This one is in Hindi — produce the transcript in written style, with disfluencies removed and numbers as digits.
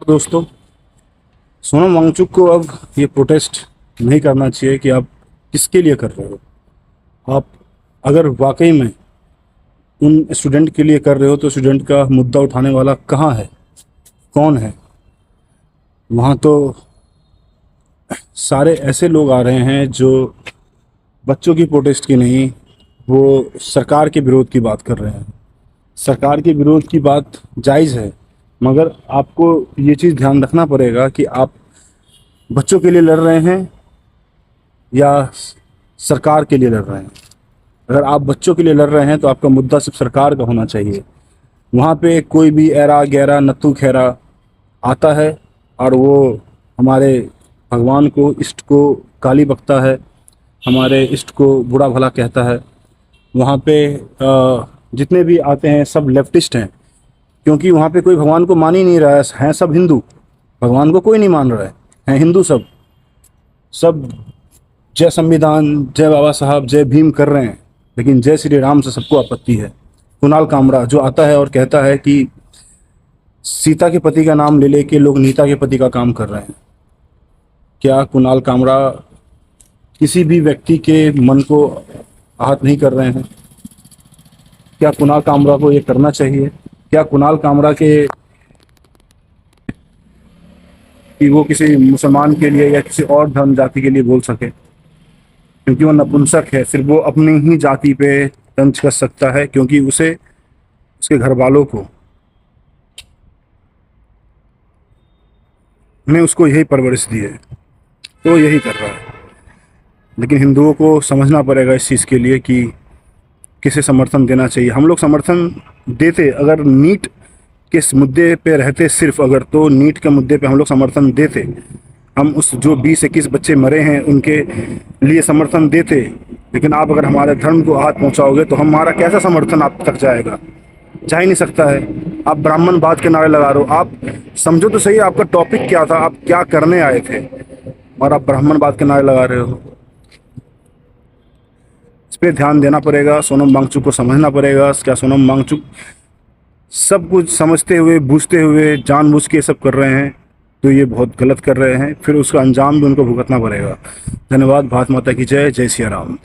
दोस्तों, सोनम वांगचुक को अब ये प्रोटेस्ट नहीं करना चाहिए कि आप किसके लिए कर रहे हो। आप अगर वाकई में उन स्टूडेंट के लिए कर रहे हो तो स्टूडेंट का मुद्दा उठाने वाला कहाँ है, कौन है? वहाँ तो सारे ऐसे लोग आ रहे हैं जो बच्चों की प्रोटेस्ट की नहीं, वो सरकार के विरोध की बात कर रहे हैं। सरकार के विरोध की बात जायज़ है, मगर आपको ये चीज़ ध्यान रखना पड़ेगा कि आप बच्चों के लिए लड़ रहे हैं या सरकार के लिए लड़ रहे हैं। अगर आप बच्चों के लिए लड़ रहे हैं तो आपका मुद्दा सिर्फ सरकार का होना चाहिए। वहाँ पे कोई भी ऐरा गैरा नत्थू खैरा आता है और वो हमारे भगवान को, इष्ट को गाली बकता है, हमारे इष्ट को बुरा भला कहता है। वहाँ पे जितने भी आते हैं सब लेफ्टिस्ट हैं, क्योंकि वहाँ पे कोई भगवान को मान ही नहीं रहा है। हैं सब हिंदू, भगवान को कोई नहीं मान रहा है, हैं हिंदू सब। सब जय संविधान, जय बाबा साहब, जय भीम कर रहे हैं, लेकिन जय श्री राम से सबको आपत्ति है। कुणाल कामरा जो आता है और कहता है कि सीता के पति का नाम ले लेके लोग नीता के पति का काम कर रहे हैं। क्या कुणाल कामरा किसी भी व्यक्ति के मन को आहत नहीं कर रहे हैं? क्या कुणाल कामरा को ये करना चाहिए? क्या कुणाल कामरा के कि वो किसी मुसलमान के लिए या किसी और धर्म जाति के लिए बोल सके? क्योंकि वो नपुंसक है, फिर वो अपनी ही जाति पे तंज कर सकता है, क्योंकि उसे उसके घर वालों को ने उसको यही परवरिश दी है, तो यही कर रहा है। लेकिन हिंदुओं को समझना पड़ेगा इस चीज़ के लिए कि किसे समर्थन देना चाहिए। हम लोग समर्थन देते, अगर नीट के इस मुद्दे पे रहते सिर्फ, अगर तो नीट के मुद्दे पे हम लोग समर्थन देते, हम उस जो 20-21 बच्चे मरे हैं उनके लिए समर्थन देते। लेकिन आप अगर हमारे धर्म को आहत पहुंचाओगे तो हमारा कैसा समर्थन आप तक जाएगा? जा ही नहीं सकता है। आप ब्राह्मणवाद के नारे लगा रहे हो। आप समझो तो सही, आपका टॉपिक क्या था, आप क्या करने आए थे, और आप ब्राह्मणवाद के नारे लगा रहे हो। इस पर ध्यान देना पड़ेगा, सोनम वांगचुक को समझना पड़ेगा। क्या सोनम वांगचुक सब कुछ समझते हुए, बूझते हुए, जानबूझ के सब कर रहे हैं? तो ये बहुत गलत कर रहे हैं, फिर उसका अंजाम भी उनको भुगतना पड़ेगा। धन्यवाद। भारत माता की जय। जय सिया राम।